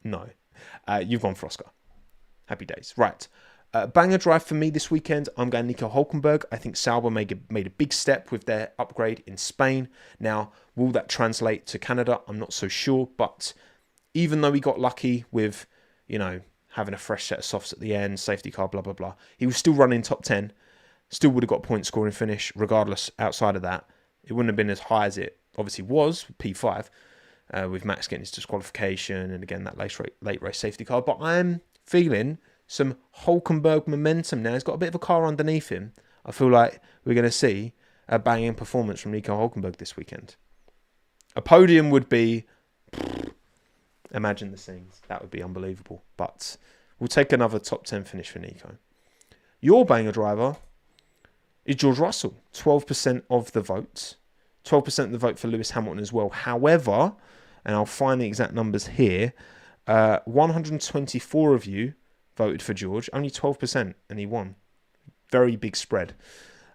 no. You've gone for Oscar. Happy days. Right. Banger drive for me this weekend. I'm going Nico Hülkenberg. I think Sauber made a big step with their upgrade in Spain. Now, will that translate to Canada? I'm not so sure. But even though he got lucky with, you know, having a fresh set of softs at the end, safety car, blah, blah, blah, he was still running top 10. Still would have got a point scoring finish regardless outside of that. It wouldn't have been as high as it obviously was, P5, with Max getting his disqualification and again that late race safety car. But I'm feeling some Hülkenberg momentum now. He's got a bit of a car underneath him. I feel like we're going to see a banging performance from Nico Hülkenberg this weekend. A podium would be... Imagine the scenes. That would be unbelievable. But we'll take another top 10 finish for Nico. Your banger driver is George Russell. 12% of the votes. 12% of the vote for Lewis Hamilton as well. However, and I'll find the exact numbers here, 124 of you voted for George, only 12%, and he won. Very big spread.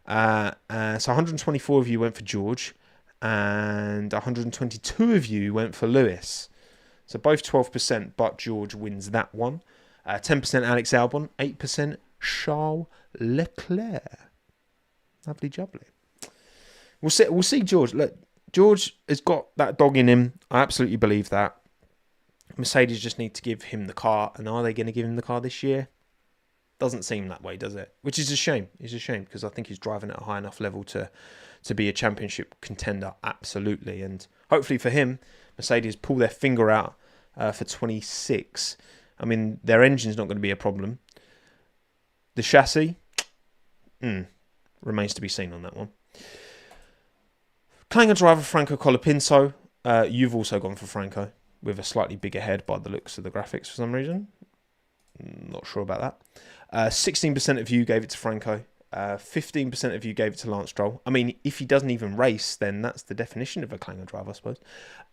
So 124 of you went for George, and 122 of you went for Lewis. So both 12%, but George wins that one. 10% Alex Albon, 8% Charles Leclerc. Lovely jubbly. We'll see George. Look, George has got that dog in him. I absolutely believe that. Mercedes just need to give him the car. And are they going to give him the car this year? Doesn't seem that way, does it? Which is a shame. It's a shame because I think he's driving at a high enough level to be a championship contender. Absolutely. And hopefully for him, Mercedes pull their finger out for 26. I mean, their engine's not going to be a problem. The chassis, remains to be seen on that one. Clanger driver Franco Colapinto. You've also gone for Franco with a slightly bigger head by the looks of the graphics for some reason. Not sure about that. 16% of you gave it to Franco. 15% of you gave it to Lance Stroll. I mean, if he doesn't even race, then that's the definition of a clanger driver, I suppose.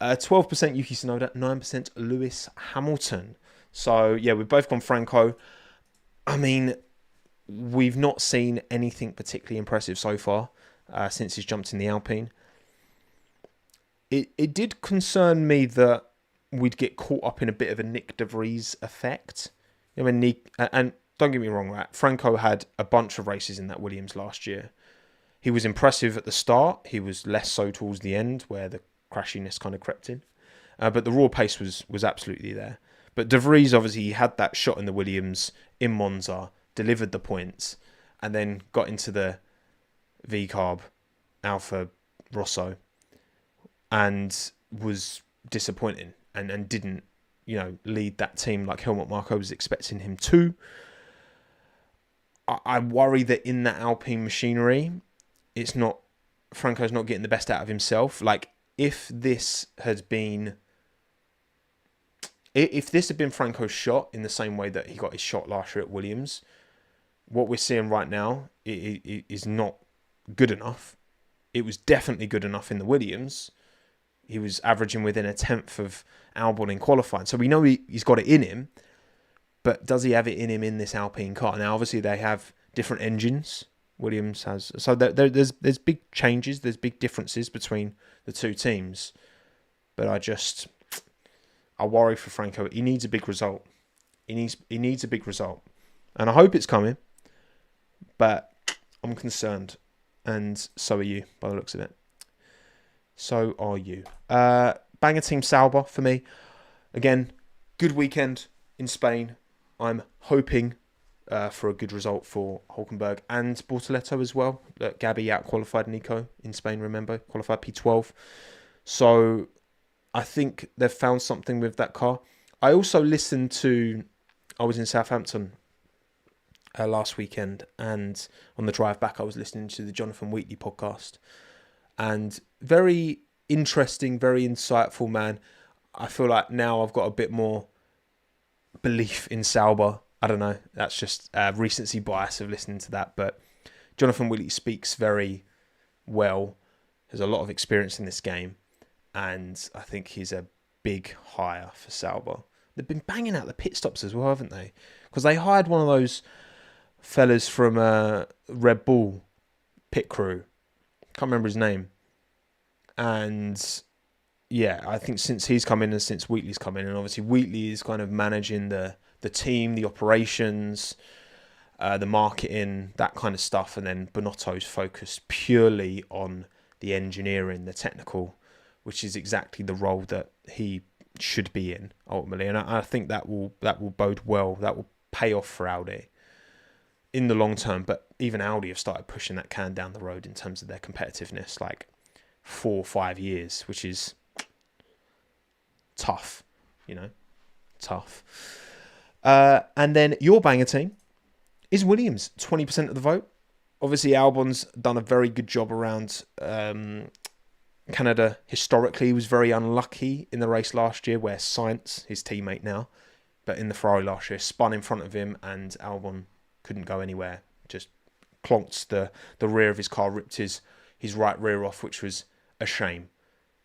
12% Yuki Tsunoda. 9% Lewis Hamilton. So, yeah, we've both gone Franco. I mean, we've not seen anything particularly impressive so far since he's jumped in the Alpine. It did concern me that we'd get caught up in a bit of a Nick De Vries effect. I mean, and don't get me wrong, right? Franco had a bunch of races in that Williams last year. He was impressive at the start. He was less so towards the end, where the crashiness kind of crept in. But the raw pace was absolutely there. But De Vries, obviously, he had that shot in the Williams in Monza, delivered the points, and then got into the V-Carb Alfa Rosso and was disappointing and didn't, lead that team like Helmut Marko was expecting him to. I worry that in that Alpine machinery, Franco's not getting the best out of himself. Like, if this had been Franco's shot in the same way that he got his shot last year at Williams, what we're seeing right now is not good enough. It was definitely good enough in the Williams. He was averaging within a tenth of Albon in qualifying. So we know he's got it in him, but does he have it in him in this Alpine car? Now, obviously, they have different engines. Williams has... So there's big changes, there's big differences between the two teams. But I worry for Franco. He needs a big result. He needs a big result. And I hope it's coming, but I'm concerned. And so are you, by the looks of it. So are you. Banger Team Sauber for me. Again, good weekend in Spain. I'm hoping for a good result for Hulkenberg and Bortoleto as well. Gabby out-qualified Nico in Spain, remember? Qualified P12. So I think they've found something with that car. I also listened to... I was in Southampton last weekend, and on the drive back I was listening to the Jonathan Wheatley podcast. And very interesting, very insightful man. I feel like now I've got a bit more belief in Sauber. I don't know. That's just recency bias of listening to that. But Jonathan Wheatley speaks very well. Has a lot of experience in this game. And I think he's a big hire for Sauber. They've been banging out the pit stops as well, haven't they? Because they hired one of those fellas from Red Bull pit crew. Can't remember his name. And yeah, I think since he's come in and since Wheatley's come in, and obviously Wheatley is kind of managing the team, the operations, the marketing, that kind of stuff. And then Bonotto's focused purely on the engineering, the technical, which is exactly the role that he should be in ultimately. And I think that will bode well. That will pay off for Audi in the long term. But even Audi have started pushing that can down the road in terms of their competitiveness, like 4 or 5 years, which is tough, tough. And then your banger team is Williams, 20% of the vote. Obviously, Albon's done a very good job around Canada. Historically, he was very unlucky in the race last year, where Sainz, his teammate now, but in the Ferrari last year, spun in front of him and Albon couldn't go anywhere. Just clonked the rear of his car, ripped his right rear off, which was a shame.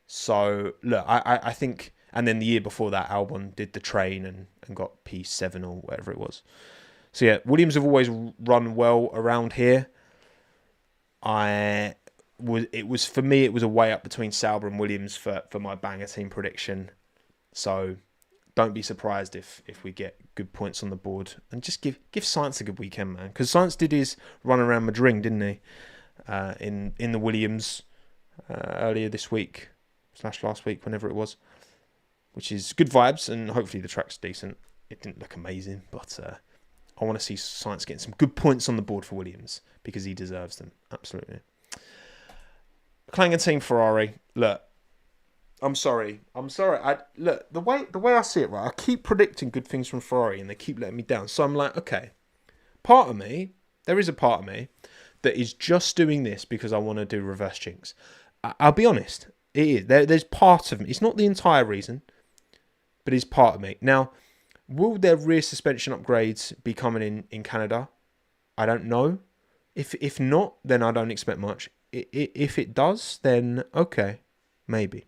So, look, I think... And then the year before that, Albon did the train and got P7 or whatever it was. So, yeah, Williams have always run well around here. For me, it was a way up between Sauber and Williams for my banger team prediction. So, don't be surprised if we get good points on the board, and just give Sainz a good weekend, man. Because Sainz did his run around Madrid, didn't he? In the Williams earlier this week / last week, whenever it was, which is good vibes, and hopefully the track's decent. It didn't look amazing, but I want to see Sainz getting some good points on the board for Williams because he deserves them, absolutely. Clanger team Ferrari, look. I'm sorry. Look, the way I see it, right, I keep predicting good things from Ferrari and they keep letting me down. So I'm like, okay, there is a part of me that is just doing this because I want to do reverse jinx. I'll be honest, it is. There's part of me. It's not the entire reason, but it's part of me. Now, will their rear suspension upgrades be coming in Canada? I don't know. If not, then I don't expect much. If it does, then okay, maybe.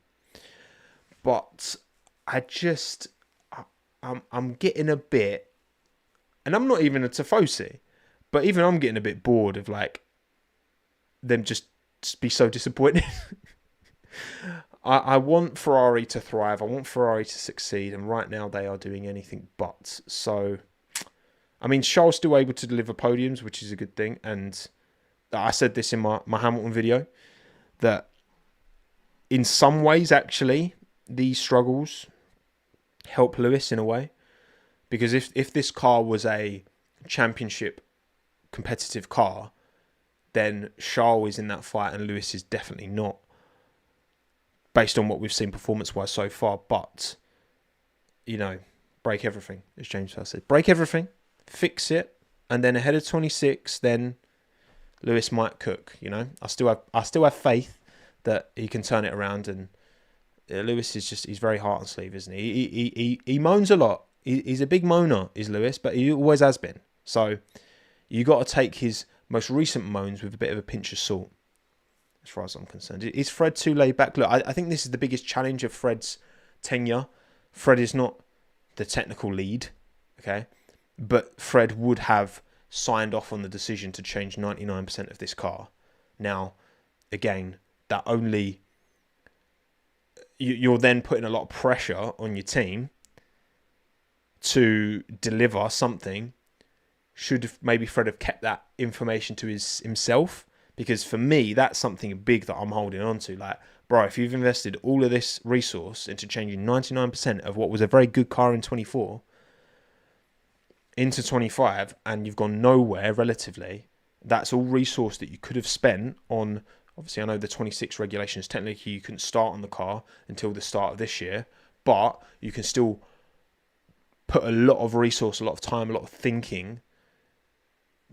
But I'm getting a bit, and I'm not even a tifosi, but even I'm getting a bit bored of like them just be so disappointed. I want Ferrari to thrive. I want Ferrari to succeed, and right now they are doing anything but. So, I mean, Stroll's still able to deliver podiums, which is a good thing. And I said this in my Hamilton video, that in some ways, actually, these struggles help Lewis in a way. Because if this car was a championship competitive car, then Charles is in that fight and Lewis is definitely not, based on what we've seen performance-wise so far. But, break everything, as James First said. Break everything, fix it, and then ahead of 26, then Lewis might cook, I still have faith that he can turn it around, and Lewis he's very heart and sleeve, isn't he? He moans a lot. He's a big moaner, is Lewis, but he always has been. So you got to take his most recent moans with a bit of a pinch of salt, as far as I'm concerned. Is Fred too laid back? Look, I think this is the biggest challenge of Fred's tenure. Fred is not the technical lead, okay? But Fred would have signed off on the decision to change 99% of this car. Now, again, that only... You're then putting a lot of pressure on your team to deliver something. Should maybe Fred have kept that information to himself? Because for me, that's something big that I'm holding on to. Like, bro, if you've invested all of this resource into changing 99% of what was a very good car in 24 into 25, and you've gone nowhere relatively, that's all resource that you could have spent on... Obviously, I know the 26 regulations, technically you couldn't start on the car until the start of this year, but you can still put a lot of resource, a lot of time, a lot of thinking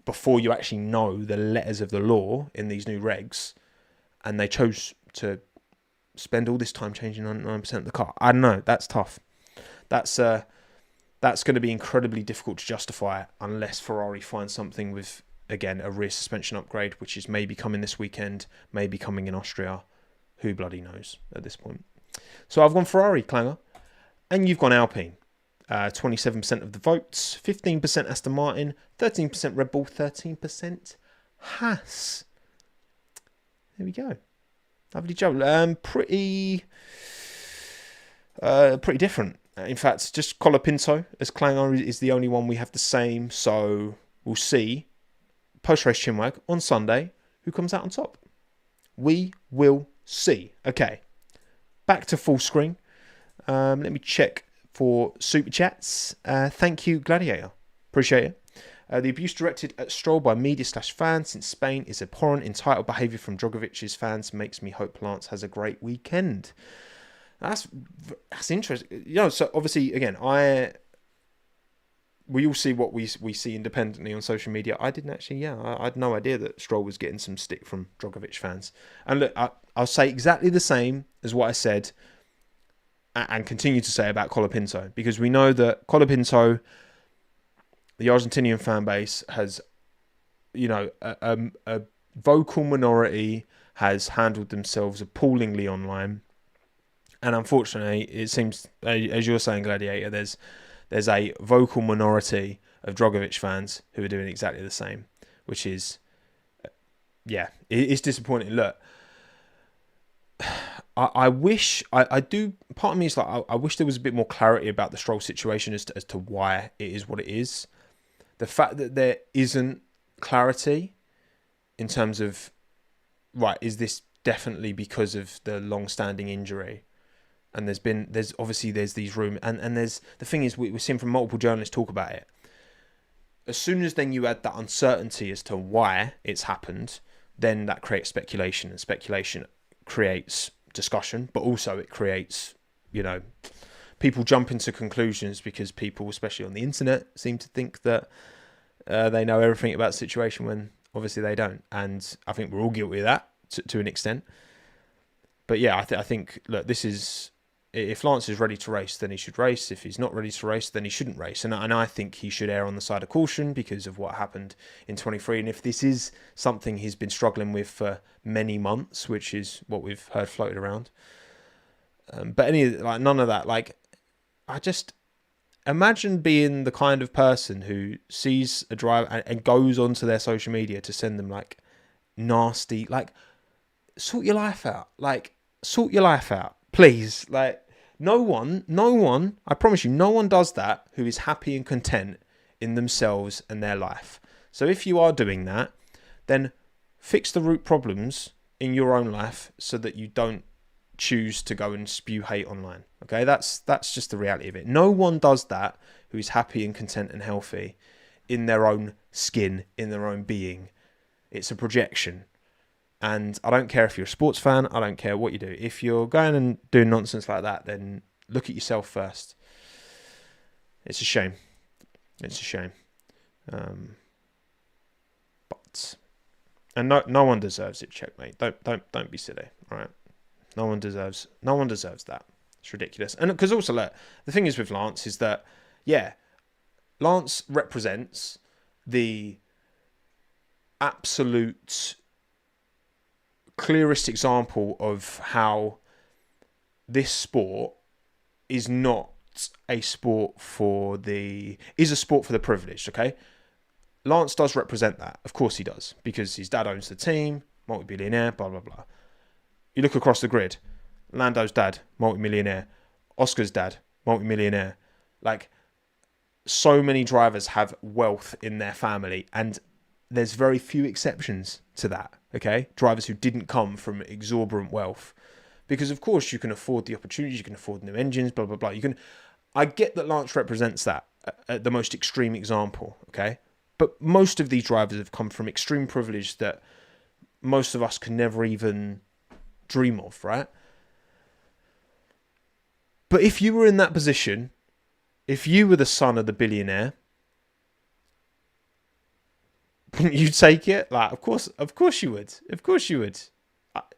before you actually know the letters of the law in these new regs. And they chose to spend all this time changing 99% of the car. I don't know, that's tough. That's going to be incredibly difficult to justify unless Ferrari finds something with... Again, a rear suspension upgrade, which is maybe coming this weekend, maybe coming in Austria. Who bloody knows at this point? So I've gone Ferrari, Clanger. And you've gone Alpine. 27% of the votes, 15% Aston Martin, 13% Red Bull, 13% Haas. There we go. Lovely job. Pretty different. In fact, just Colapinto as Clanger is the only one we have the same. So we'll see. Post-race CHINWAG on Sunday, who comes out on top? We will see. Okay, back to full screen. Let me check for super chats. Thank you, Gladiator. Appreciate it. The abuse directed at Stroll by media/fans since Spain is abhorrent. Entitled behaviour from Drogovic's fans makes me hope Lance has a great weekend. That's interesting. So obviously, again, we all see what we see independently on social media. I didn't actually, I had no idea that Stroll was getting some stick from Drogovic fans. And look, I'll say exactly the same as what I said and continue to say about Colapinto, because we know that Colapinto, the Argentinian fan base, has, a vocal minority, has handled themselves appallingly online. And unfortunately, it seems, as you're saying, Gladiator, there's a vocal minority of Drogovic fans who are doing exactly the same, which is, it's disappointing. Look, I wish, I do, part of me is like, I wish there was a bit more clarity about the Stroll situation as to why it is what it is. The fact that there isn't clarity in terms of, right, is this definitely because of the long-standing injury? And there's obviously these rumors, and there's, the thing is, we're seeing from multiple journalists talk about it. As soon as then you add that uncertainty as to why it's happened, then that creates speculation, and speculation creates discussion, but also it creates, people jump into conclusions because people, especially on the internet, seem to think that they know everything about the situation when obviously they don't. And I think we're all guilty of that to an extent. But yeah, I think, look, this is, if Lance is ready to race, then he should race. If he's not ready to race, then he shouldn't race. And I think he should err on the side of caution because of what happened in 23. And if this is something he's been struggling with for many months, which is what we've heard floated around. But none of that. I just imagine being the kind of person who sees a driver and goes onto their social media to send them nasty, sort your life out. Sort your life out, please. No one, I promise you, no one does that who is happy and content in themselves and their life. So if you are doing that, then fix the root problems in your own life so that you don't choose to go and spew hate online. Okay, that's just the reality of it. No one does that who is happy and content and healthy in their own skin, in their own being. It's a projection. And I don't care if you're a sports fan. I don't care what you do. If you're going and doing nonsense like that, then look at yourself first. It's a shame. It's a shame. No one deserves it. Checkmate. Don't be silly. All right. No one deserves that. It's ridiculous. And because also, look, the thing is with Lance is that, yeah, Lance represents the absolute clearest example of how this sport is not a sport for the privileged. Okay, Lance does represent that. Of course he does, because his dad owns the team, multi-billionaire, blah blah blah. You look across the grid, Lando's dad, multi-millionaire, Oscar's dad, multi-millionaire. So many drivers have wealth in their family, and there's very few exceptions to that. Okay, drivers who didn't come from exorbitant wealth, because of course you can afford the opportunities, you can afford new engines, blah blah blah. I get that Lance represents that at the most extreme example. Okay, but most of these drivers have come from extreme privilege that most of us can never even dream of, right? But if you were in that position, if you were the son of the billionaire, you take it? Of course you would. Of course you would.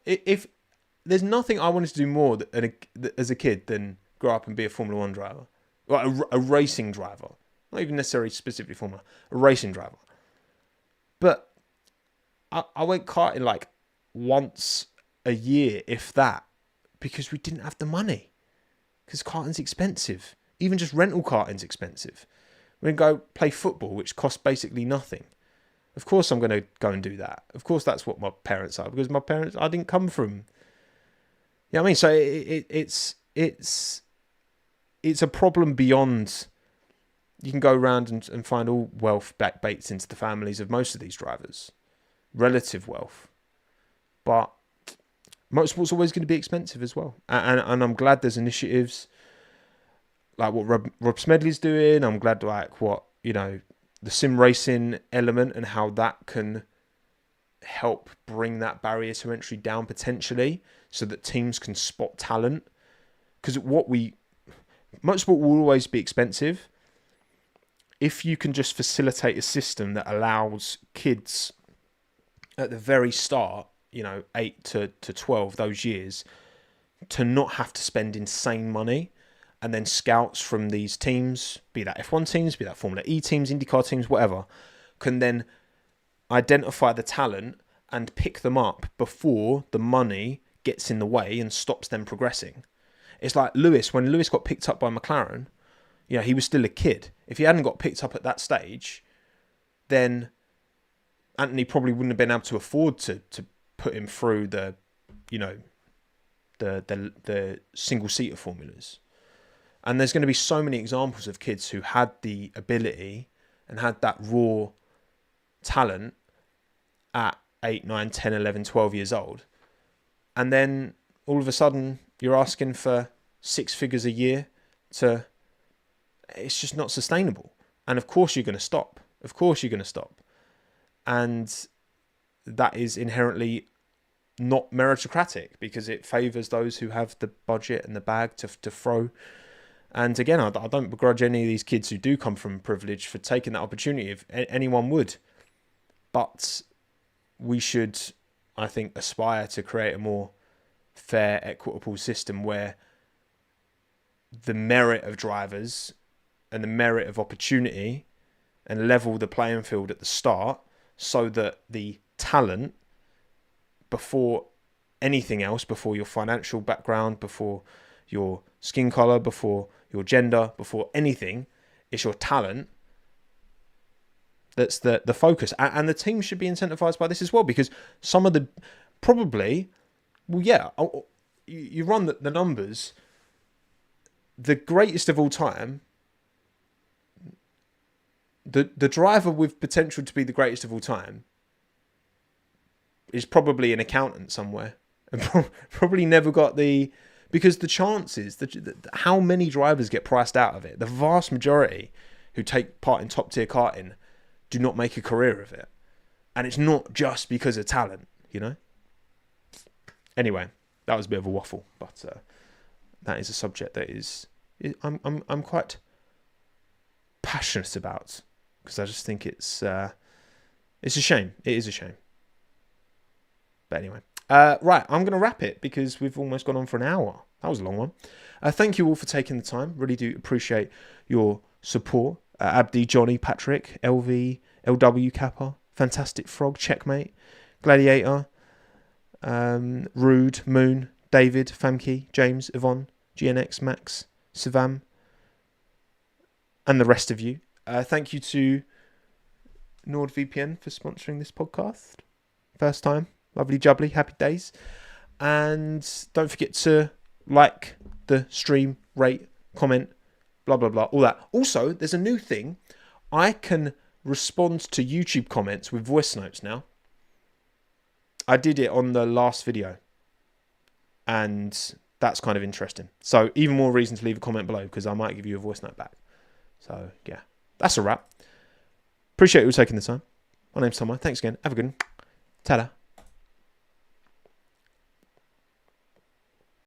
If there's nothing I wanted to do more as a kid than grow up and be a Formula One driver, a racing driver, not even necessarily specifically Formula, a racing driver. But I went karting once a year, if that, because we didn't have the money. Because karting's expensive. Even just rental karting's expensive. We're going to go play football, which costs basically nothing. Of course I'm going to go and do that. Of course that's what my parents are, because my parents, I didn't come from... You know what I mean? So it's a problem beyond... You can go around and find all wealth backbaits into the families of most of these drivers. Relative wealth. But motorsport's always going to be expensive as well. And I'm glad there's initiatives like what Rob Smedley's doing. I'm glad what, the sim racing element and how that can help bring that barrier to entry down potentially so that teams can spot talent. Because motorsport will always be expensive. If you can just facilitate a system that allows kids at the very start, 8 to 12, those years, to not have to spend insane money, and then scouts from these teams, be that F1 teams, be that Formula E teams, IndyCar teams, whatever, can then identify the talent and pick them up before the money gets in the way and stops them progressing. It's like Lewis, when Lewis got picked up by McLaren, he was still a kid. If he hadn't got picked up at that stage, then Anthony probably wouldn't have been able to afford to put him through the the single-seater formulas. And there's going to be so many examples of kids who had the ability and had that raw talent at 8, 9, 10, 11, 12 years old. And then all of a sudden you're asking for 6 figures a year it's just not sustainable. And of course you're going to stop. And that is inherently not meritocratic, because it favours those who have the budget and the bag to throw. And again, I don't begrudge any of these kids who do come from privilege for taking that opportunity, if anyone would. But we should, I think, aspire to create a more fair, equitable system where the merit of drivers and the merit of opportunity and level the playing field at the start, so that the talent, before anything else, before your financial background, before your skin colour, before your gender, before anything, it's your talent that's the focus. And the team should be incentivized by this as well, because some of the, probably, well, yeah, you run the numbers, the greatest of all time, the driver with potential to be the greatest of all time is probably an accountant somewhere, and probably never got because the chances, how many drivers get priced out of it, the vast majority who take part in top tier karting do not make a career of it. And it's not just because of talent, you know? Anyway, that was a bit of a waffle, but that is a subject that I'm quite passionate about, because I just think it's a shame. It is a shame. But anyway, right, I'm going to wrap it because we've almost gone on for an hour. That was a long one. Thank you all for taking the time. Really do appreciate your support. Abdi, Johnny, Patrick, LV, LW, Kappa, Fantastic Frog, Checkmate, Gladiator, Rude, Moon, David, Famke, James, Yvonne, GNX, Max, Savam, and the rest of you. Thank you to NordVPN for sponsoring this podcast. First time. Lovely jubbly. Happy days. And don't forget to like the stream, rate, comment, blah, blah, blah, all that. Also, there's a new thing. I can respond to YouTube comments with voice notes now. I did it on the last video, and that's kind of interesting. So even more reason to leave a comment below, because I might give you a voice note back. So yeah, that's a wrap. Appreciate you taking the time. My name's Tomo. Thanks again. Have a good one. Ta-da.